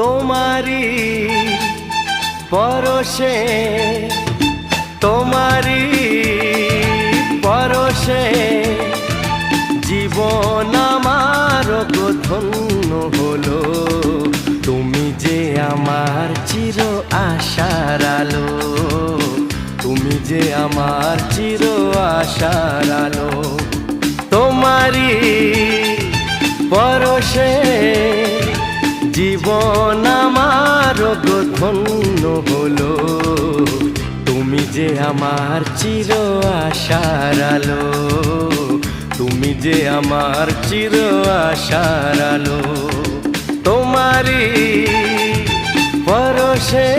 তোমারি পরশে তোমারি পরশে জীবন আমার ধন্য হলো। তুমি যে আমার চির আশার আলো, তুমি যে আমার চির আশার আলো। তোমারি পরশে জীবন আমার ধন্য হলো। তুমি যে আমার চির আশার আলো, তুমি যে আমার চির আশার আলো। তোমারি পরশে